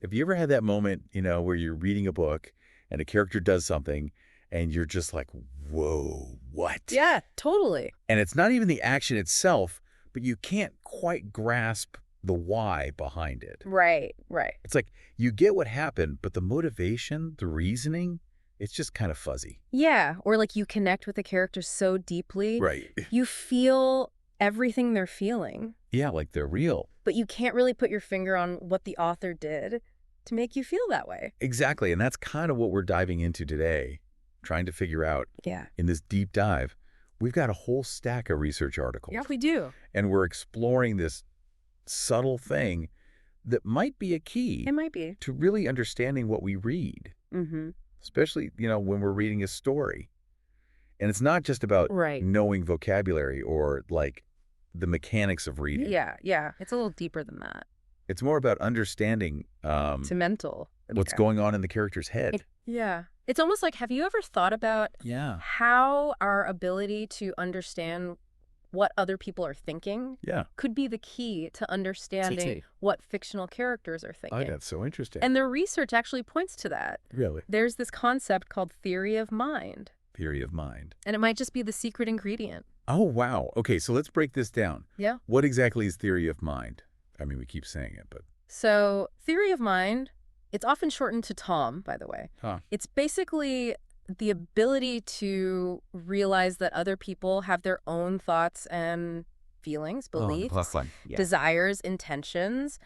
Have you ever had that moment, where you're reading a book and a character does something and you're just like, whoa, what? Yeah, totally. And it's not even the action itself, but you can't quite grasp the why behind it. Right, right. It's like you get what happened, but the motivation, the reasoning, it's just kind of fuzzy. Yeah, or like you connect with the character so deeply, Right. you feel everything they're feeling, Yeah, like they're real. but you can't really put your finger on what the author did to make you feel that way. Exactly. And that's kind of what we're diving into today, trying to figure out Yeah. in this deep dive. We've got a whole stack of research articles. Yeah, we do. And we're exploring this subtle thing that might be a key It might be. to really understanding what we read, Mm-hmm. especially, when we're reading a story. And it's not just about Right. knowing vocabulary or like the mechanics of reading. Yeah, yeah. It's a little deeper than that. It's more about understanding It's mental. what's Yeah. going on in the character's head. Yeah. It's almost like, have you ever thought about Yeah. how our ability to understand what other people are thinking Yeah. could be the key to understanding TT. what fictional characters are Oh, thinking? that's so interesting. And the research actually points to that. Really? There's this concept called theory of mind, Theory of mind. and it might just be the secret ingredient. Oh, wow. Okay, so let's break this down. Yeah. What exactly is theory of mind? I mean, we keep saying it, but... So theory of mind, it's often shortened to ToM, by the way. Huh. It's basically the ability to realize that other people have their own thoughts and feelings, beliefs, Yeah. desires, intentions,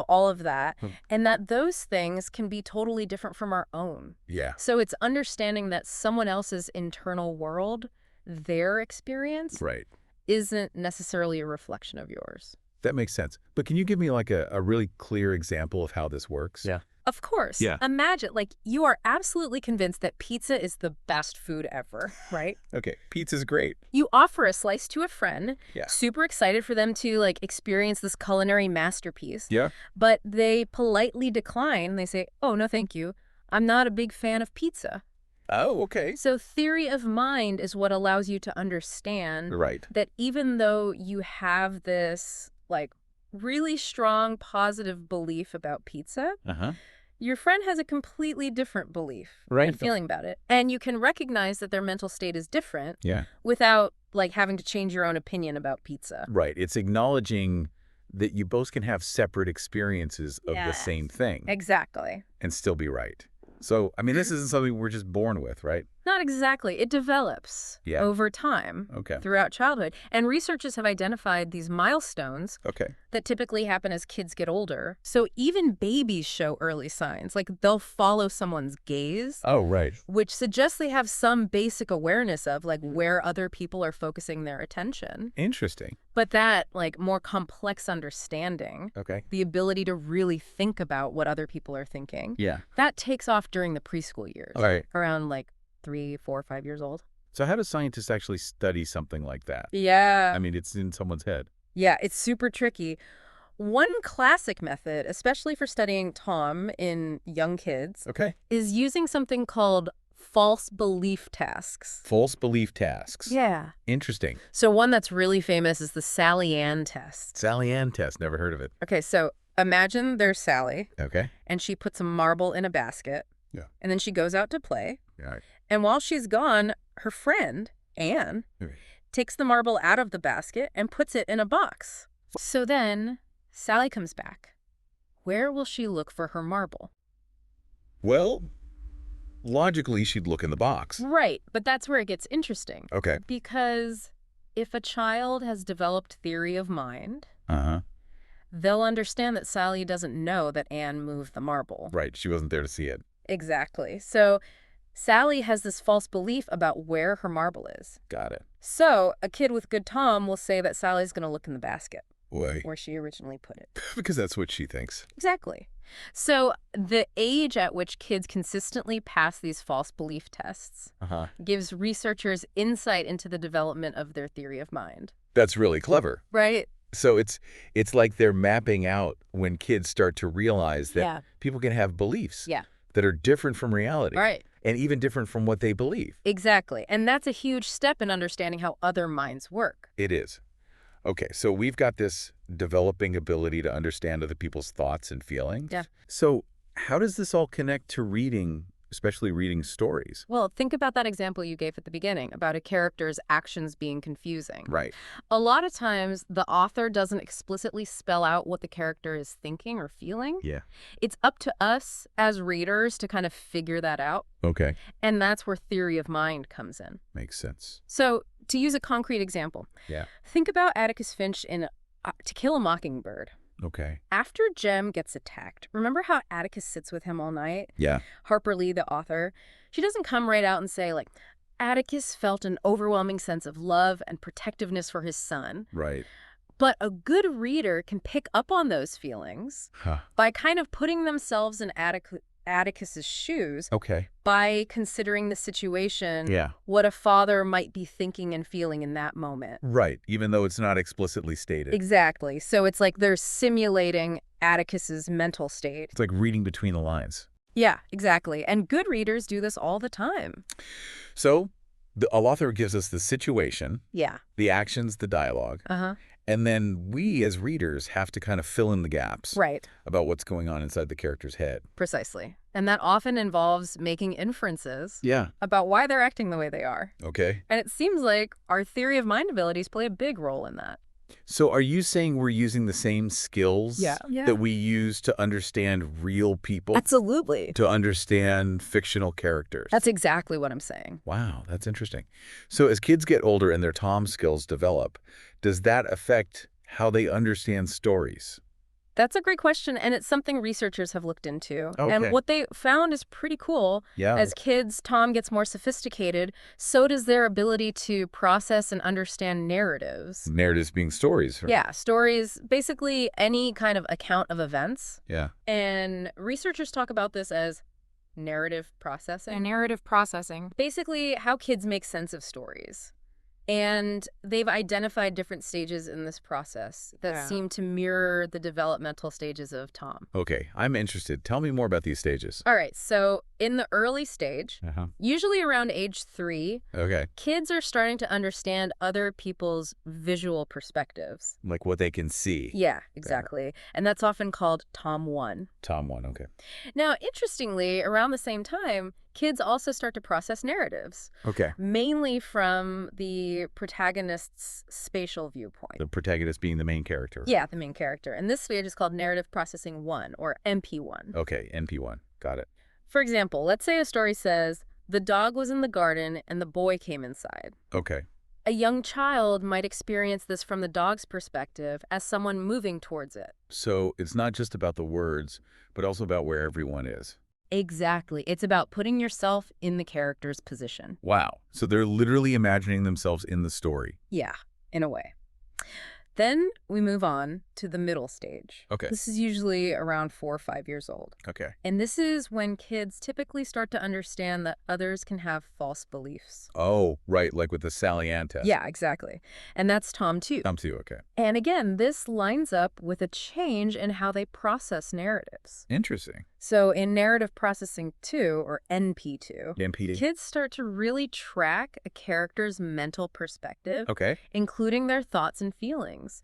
all of that, Hmm. and that those things can be totally different from our own. Yeah. So it's understanding that someone else's internal world, their experience, Right. isn't necessarily a reflection of yours. That makes sense. But can you give me like a really clear example of how this works? Yeah. Of course. Yeah. Imagine, you are absolutely convinced that pizza is the best food ever, right? Okay, pizza's great. You offer a slice to a friend, Yeah. super excited for them to, experience this culinary masterpiece. Yeah? But they politely decline. They say, oh, no, thank you. I'm not a big fan of pizza. Oh, okay. So theory of mind is what allows you to understand Right. that even though you have this, really strong positive belief about pizza, Uh-huh. your friend has a completely different belief Right. and feeling about it. And you can recognize that their mental state is different Yeah. without, having to change your own opinion about pizza. Right. It's acknowledging that you both can have separate experiences of the Yes. same thing Exactly. and still be right. So, I mean, this isn't something we're just born with, right? Not exactly. It develops Yeah. over time Okay. throughout childhood. And researchers have identified these milestones Okay. that typically happen as kids get older. So even babies show early signs, they'll follow someone's gaze, Oh, right. which suggests they have some basic awareness of where other people are focusing their attention. Interesting. But that more complex understanding, Okay. the ability to really think about what other people are thinking, Yeah. that takes off during the preschool years, All right. around 3, 4, 5 years old. So how do scientists actually study something like that? Yeah. I mean, it's in someone's head. Yeah, it's super tricky. One classic method, especially for studying ToM in young kids, Okay. is using something called false belief tasks. False belief tasks. Yeah. Interesting. So one that's really famous is the Sally Ann test. Sally Ann test. Never heard of it. Okay, so imagine there's Sally, Okay. and she puts a marble in a basket. Yeah. And then she goes out to play. Yeah. And while she's gone, her friend, Anne, Okay. takes the marble out of the basket and puts it in a box. So then Sally comes back. Where will she look for her marble? Well, logically, she'd look in the box. Right, but that's where it gets interesting. Okay. Because if a child has developed theory of mind, Uh-huh. they'll understand that Sally doesn't know that Anne moved the marble. Right. She wasn't there to see it. Exactly. So Sally has this false belief about where her marble is. Got it. So a kid with good ToM will say that Sally's going to look in the basket Why? where she originally put it. Because that's what she thinks. Exactly. So the age at which kids consistently pass these false belief tests Uh-huh. gives researchers insight into the development of their theory of mind. That's really clever. Right? So it's like they're mapping out when kids start to realize that Yeah. people can have beliefs Yeah. that are different from reality. Right. And even different from what they believe. Exactly. And that's a huge step in understanding how other minds work. It is. Okay, so we've got this developing ability to understand other people's thoughts and feelings. Yeah. So how does this all connect to reading, especially reading stories? Well, think about that example you gave at the beginning about a character's actions being confusing. Right. A lot of times, the author doesn't explicitly spell out what the character is thinking or feeling. Yeah. It's up to us as readers to kind of figure that out. Okay. And that's where theory of mind comes in. Makes sense. So, to use a concrete example, Yeah. think about Atticus Finch in To Kill a Mockingbird. Okay. After Jem gets attacked, remember how Atticus sits with him all night? Yeah. Harper Lee, the author, she doesn't come right out and say, like, Atticus felt an overwhelming sense of love and protectiveness for his son. Right. But a good reader can pick up on those feelings Huh. by kind of putting themselves in Atticus's shoes, Okay. by considering the situation, Yeah. what a father might be thinking and feeling in that moment. Right. Even though it's not explicitly stated. Exactly. So it's like they're simulating Atticus's mental state. It's like reading between the lines. Yeah, exactly. And good readers do this all the time. So the author gives us the situation, Yeah. the actions, the dialogue, Uh-huh. and then we as readers have to kind of fill in the gaps Right. about what's going on inside the character's head. Precisely. And that often involves making inferences Yeah. about why they're acting the way they are. Okay. And it seems like our theory of mind abilities play a big role in that. So are you saying we're using the same skills Yeah. that we use to understand real people, Absolutely. to understand fictional characters? That's exactly what I'm saying. Wow, that's interesting. So as kids get older and their Tom skills develop, does that affect how they understand stories? That's a great question, and it's something researchers have looked into. Okay. And what they found is pretty cool. Yeah. As kids, Tom gets more sophisticated, so does their ability to process and understand narratives. Narratives being stories. Right? Yeah, stories, basically any kind of account of events. Yeah. And researchers talk about this as narrative processing. Narrative processing. Basically, how kids make sense of stories. And they've identified different stages in this process that Yeah. seem to mirror the developmental stages of Tom. Okay, I'm interested. Tell me more about these stages. All right, so in the early stage, Uh-huh. usually around age 3, Okay, kids are starting to understand other people's visual perspectives. like what they can see. Yeah, exactly. And that's often called Tom 1. Tom 1, okay. Now, interestingly, around the same time, kids also start to process narratives, Okay, mainly from the protagonist's spatial viewpoint. the protagonist being the main character. Yeah, the main character. And this stage is called Narrative Processing 1, or MP1. Okay, NP1, got it. For example, let's say a story says, the dog was in the garden and the boy came inside. Okay, A young child might experience this from the dog's perspective as someone moving towards it. so it's not just about the words, but also about where everyone is. Exactly. It's about putting yourself in the character's position. Wow, so they're literally imagining themselves in the story. Yeah, in a way. Then we move on to the middle stage. Okay, This is usually around 4 or 5 years old. okay. And this is when kids typically start to understand that others can have false beliefs. Oh, right, like with the Sally Ann test. Yeah, exactly. And that's Tom 2. Tom 2, okay. And again, this lines up with a change in how they process narratives. Interesting. So in Narrative Processing 2, or NP2, NPD. kids start to really track a character's mental perspective, Okay. including their thoughts and feelings.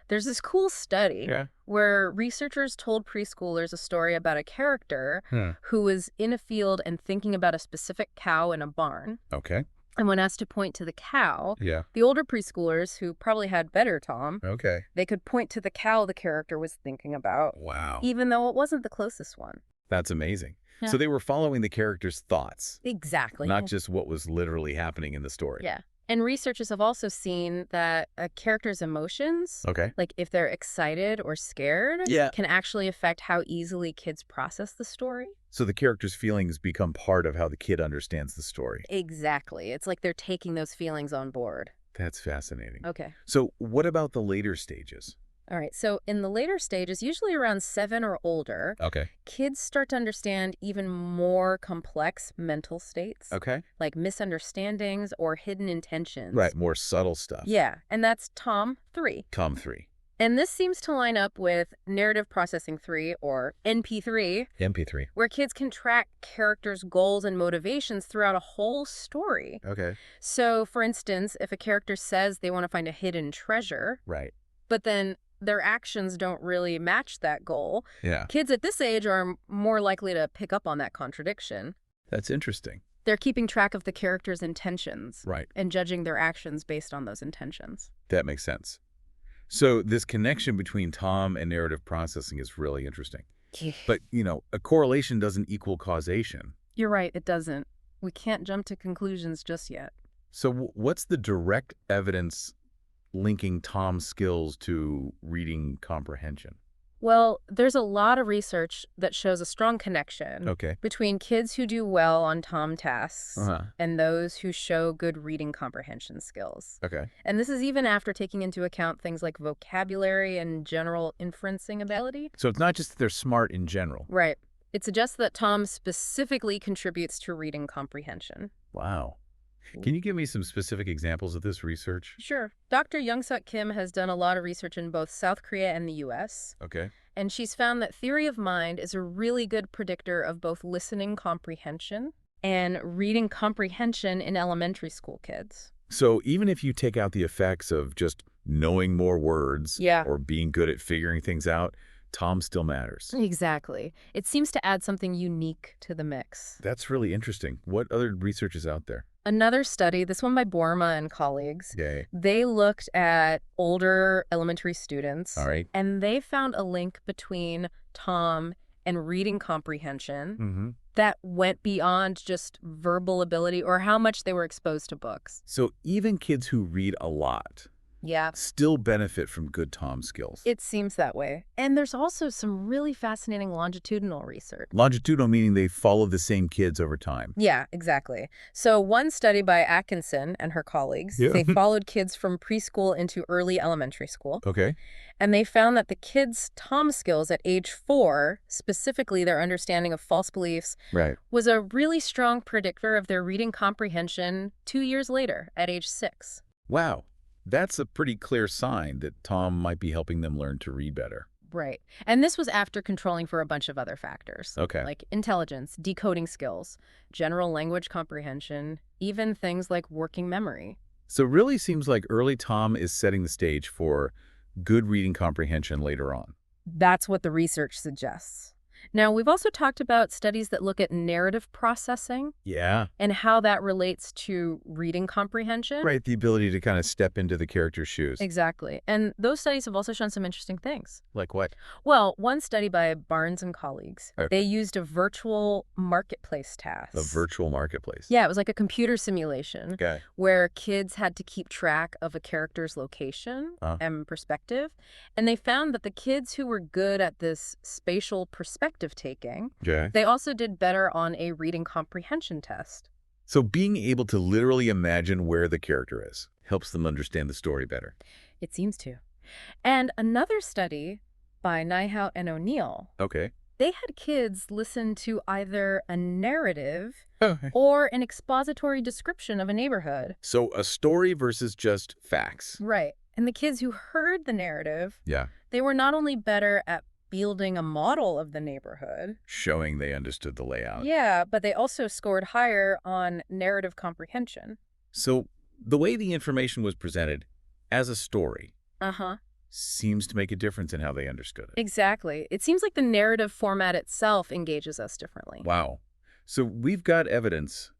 There's this cool study Yeah. where researchers told preschoolers a story about a character who was in a field and thinking about a specific cow in a barn. Okay. And when asked to point to the cow, Yeah. the older preschoolers, who probably had better Tom, Okay. they could point to the cow the character was thinking about, Wow. even though it wasn't the closest one. That's amazing. Yeah. So they were following the character's thoughts, Exactly. not just what was literally happening in the story. Yeah. And researchers have also seen that a character's emotions, Okay. like if they're excited or scared, Yeah. can actually affect how easily kids process the story. So the character's feelings become part of how the kid understands the story. Exactly. It's like they're taking those feelings on board. That's fascinating. Okay. So what about the later stages? All right. So in the later stages, usually around 7 or older, Okay. kids start to understand even more complex mental states, Okay. like misunderstandings or hidden intentions. Right. More subtle stuff. Yeah. And that's Tom 3. Tom 3. And this seems to line up with Narrative Processing 3, or NP3, MP3. where kids can track characters' goals and motivations throughout a whole story. Okay. So, for instance, if a character says they want to find a hidden treasure, Right. but then their actions don't really match that goal, Yeah, kids at this age are more likely to pick up on that contradiction. that's interesting. They're keeping track of the character's intentions Right. and judging their actions based on those intentions. That makes sense. So this connection between Tom and narrative processing is really interesting. But, a correlation doesn't equal causation. You're right, it doesn't. We can't jump to conclusions just yet. So what's the direct evidence linking Tom's skills to reading comprehension? Well, there's a lot of research that shows a strong connection Okay. between kids who do well on TOM tasks Uh-huh. and those who show good reading comprehension skills. Okay. And this is even after taking into account things like vocabulary and general inferencing ability. So it's not just that they're smart in general. Right. It suggests that TOM specifically contributes to reading comprehension. Wow. Can you give me some specific examples of this research? Sure. Dr. Young-Suk Kim has done a lot of research in both South Korea and the U.S., Okay. and she's found that theory of mind is a really good predictor of both listening comprehension and reading comprehension in elementary school kids. So even if you take out the effects of just knowing more words Yeah. or being good at figuring things out, Tom still matters. Exactly. It seems to add something unique to the mix. That's really interesting. What other research is out there? Another study, this one by Borma and colleagues, Yay. they looked at older elementary students. All right. And they found a link between Tom and reading comprehension Mm-hmm. that went beyond just verbal ability or how much they were exposed to books. So even kids who read a lot Yeah. still benefit from good Tom skills. It seems that way. And there's also some really fascinating longitudinal research. Longitudinal meaning they follow the same kids over time. Yeah, exactly. So one study by Atkinson and her colleagues, Yeah. they followed kids from preschool into early elementary school, Okay. and they found that the kids' Tom skills at age 4, specifically their understanding of false beliefs, Right. was a really strong predictor of their reading comprehension 2 years later at age 6. Wow. That's a pretty clear sign that Tom might be helping them learn to read better. Right. And this was after controlling for a bunch of other factors. Okay. Like intelligence, decoding skills, general language comprehension, even things like working memory. So it really seems like early Tom is setting the stage for good reading comprehension later on. That's what the research suggests. Now, we've also talked about studies that look at narrative processing Yeah. and how that relates to reading comprehension. Right, the ability to kind of step into the character's shoes. Exactly. And those studies have also shown some interesting things. Like what? Well, one study by Barnes and colleagues, Okay. they used a virtual marketplace task. A virtual marketplace. Yeah, it was like a computer simulation Okay. where kids had to keep track of a character's location and perspective. And they found that the kids who were good at this spatial perspective taking, Okay. they also did better on a reading comprehension test. So being able to literally imagine where the character is helps them understand the story better. It seems to. And another study by Nyhout and O'Neill, Okay. they had kids listen to either a narrative Okay. or an expository description of a neighborhood. So a story versus just facts. Right. And the kids who heard the narrative, Yeah. they were not only better at building a model of the neighborhood, Showing they understood the layout. yeah, but they also scored higher on narrative comprehension. So the way the information was presented as a story Uh-huh. seems to make a difference in how they understood it. Exactly. It seems like the narrative format itself engages us differently. Wow. So we've got evidence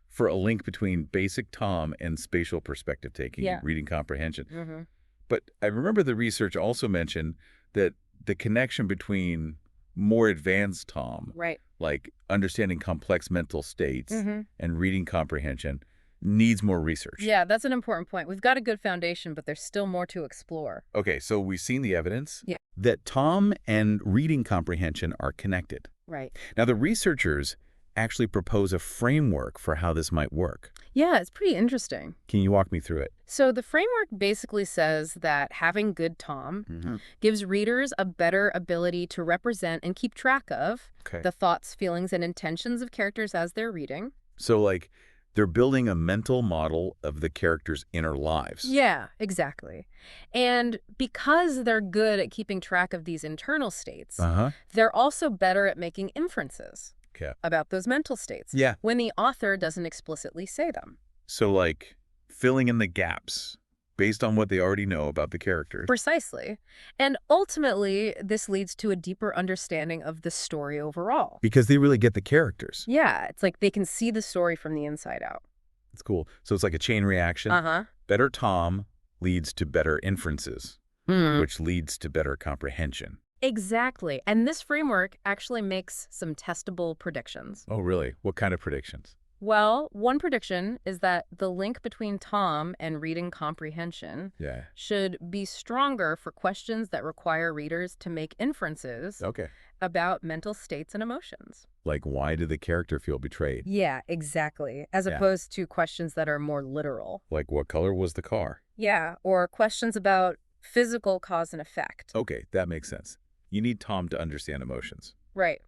for a link between basic Tom and spatial perspective taking, Yeah. reading comprehension. Mm-hmm. But I remember the research also mentioned that the connection between more advanced Tom, Right. like understanding complex mental states Mm-hmm. and reading comprehension, needs more research. Yeah, that's an important point. We've got a good foundation, but there's still more to explore. Okay, so we've seen the evidence Yeah. that Tom and reading comprehension are connected. Right. Now, the researchers actually propose a framework for how this might work. Yeah, it's pretty interesting. Can you walk me through it? So the framework basically says that having good Tom gives readers a better ability to represent and keep track of Okay. the thoughts, feelings, and intentions of characters as they're reading. So, like, they're building a mental model of the characters' inner lives. Yeah, exactly. And because they're good at keeping track of these internal states, Uh-huh. they're also better at making inferences Okay. about those mental states Yeah. when the author doesn't explicitly say them. So, like, filling in the gaps based on what they already know about the characters. Precisely. And ultimately, this leads to a deeper understanding of the story overall. Because they really get the characters. Yeah, it's like they can see the story from the inside out. It's cool. So it's like a chain reaction. Uh-huh. Better Tom leads to better inferences, Hmm. which leads to better comprehension. Exactly. And this framework actually makes some testable predictions. Oh, really? What kind of predictions? Well, one prediction is that the link between Tom and reading comprehension Yeah. should be stronger for questions that require readers to make inferences Okay. about mental states and emotions. Like, why did the character feel betrayed? Yeah, exactly. As Yeah. opposed to questions that are more literal. Like, what color was the car? Yeah, or questions about physical cause and effect. Okay, that makes sense. You need Tom to understand emotions. Right.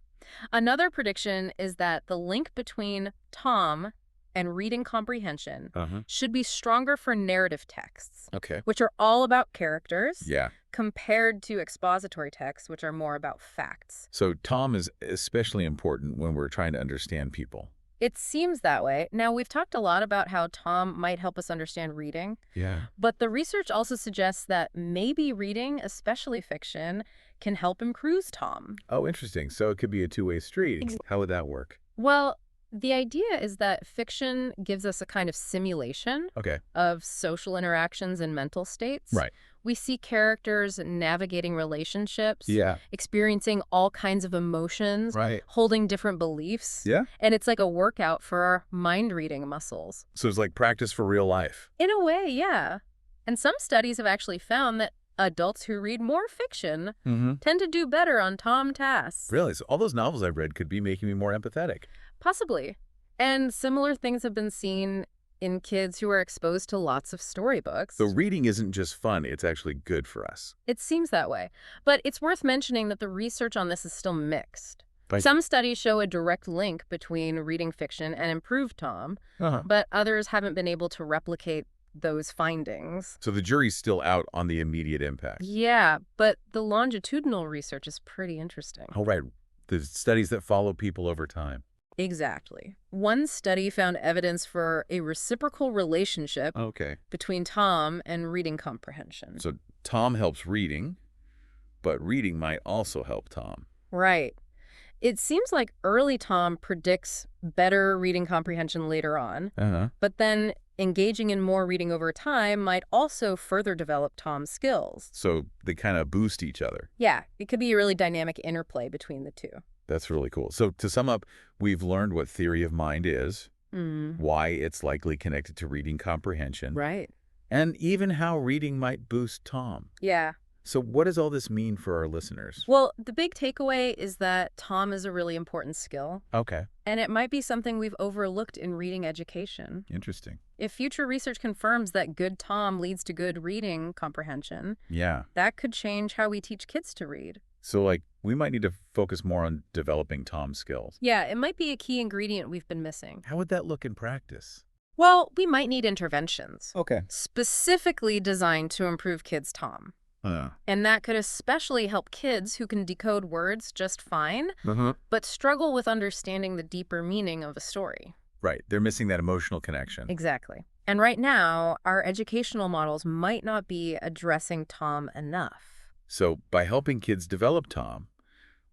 Another prediction is that the link between Tom and reading comprehension Uh-huh. should be stronger for narrative texts, Okay. which are all about characters, Yeah. compared to expository texts, which are more about facts. So Tom is especially important when we're trying to understand people. It seems that way. Now, we've talked a lot about how Tom might help us understand reading, Yeah. but the research also suggests that maybe reading, especially fiction, can help improve Tom. Oh, interesting. So it could be a two-way street. Ex- How would that work? Well, the idea is that fiction gives us a kind of simulation Okay. of social interactions and mental states. Right. We see characters navigating relationships, Yeah. experiencing all kinds of emotions, Right. holding different beliefs. Yeah. And it's like a workout for our mind-reading muscles. So it's like practice for real life. In a way, yeah. And some studies have actually found that adults who read more fiction Mm-hmm. tend to do better on Tom tasks. Really? So all those novels I've read could be making me more empathetic. Possibly. And similar things have been seen in kids who are exposed to lots of storybooks. So reading isn't just fun, it's actually good for us. It seems that way. But it's worth mentioning that the research on this is still mixed. Right. Some studies show a direct link between reading fiction and improved Tom, Uh-huh. but others haven't been able to replicate those findings. So the jury's still out on the immediate impact. Yeah, but the longitudinal research is pretty interesting. Oh, right. The studies that follow people over time. Exactly. One study found evidence for a reciprocal relationship Okay. between Tom and reading comprehension. So Tom helps reading, but reading might also help Tom. Right. It seems like early Tom predicts better reading comprehension later on, Uh-huh. but then engaging in more reading over time might also further develop Tom's skills. So they kind of boost each other. Yeah, it could be a really dynamic interplay between the two. That's really cool. So to sum up, we've learned what theory of mind is, why it's likely connected to reading comprehension, Right. and even how reading might boost Tom. Yeah. So what does all this mean for our listeners? Well, the big takeaway is that Tom is a really important skill, Okay. and it might be something we've overlooked in reading education. Interesting. If future research confirms that good Tom leads to good reading comprehension, Yeah. that could change how we teach kids to read. So, like, we might need to focus more on developing Tom's skills. Yeah, it might be a key ingredient we've been missing. How would that look in practice? Well, we might need interventions, Okay. specifically designed to improve kids' Tom. And that could especially help kids who can decode words just fine, but struggle with understanding the deeper meaning of a story. Right. They're missing that emotional connection. Exactly. And right now, our educational models might not be addressing Tom enough. So by helping kids develop Tom,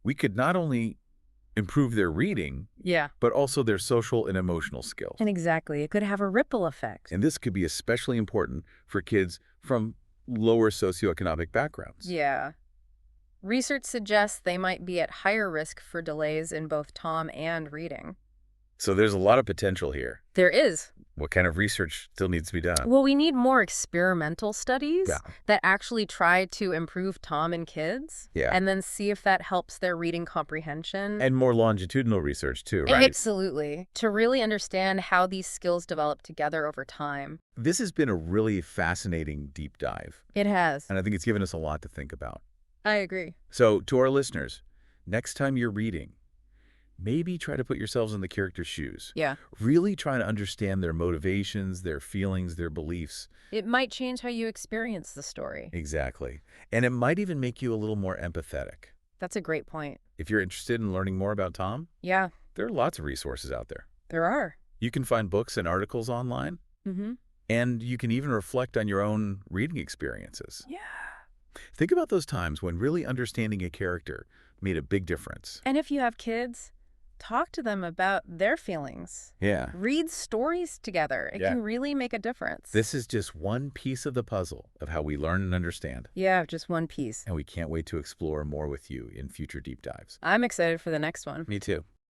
we could not only improve their reading, Yeah. but also their social and emotional skills. And exactly. It could have a ripple effect. And this could be especially important for kids from lower socioeconomic backgrounds. Yeah. Research suggests they might be at higher risk for delays in both Tom and reading. So there's a lot of potential here. There is. What kind of research still needs to be done? Well, we need more experimental studies Yeah. that actually try to improve Tom in kids. Yeah. And then see if that helps their reading comprehension. And more longitudinal research too, right? Absolutely. To really understand how these skills develop together over time. This has been a really fascinating deep dive, It has. and I think it's given us a lot to think about. I agree. So to our listeners, next time you're reading, maybe try to put yourselves in the character's shoes. Yeah. Really try to understand their motivations, their feelings, their beliefs. It might change how you experience the story. Exactly. And it might even make you a little more empathetic. That's a great point. If you're interested in learning more about Tom, Yeah, there are lots of resources out there. there are. You can find books and articles online. Mm-hmm. And you can even reflect on your own reading experiences. Yeah. Think about those times when really understanding a character made a big difference. And if you have kids, talk to them about their feelings. Yeah. Read stories together. It can really make a difference. This is just one piece of the puzzle of how we learn and understand. Yeah, just one piece. And we can't wait to explore more with you in future deep dives. I'm excited for the next one. Me too.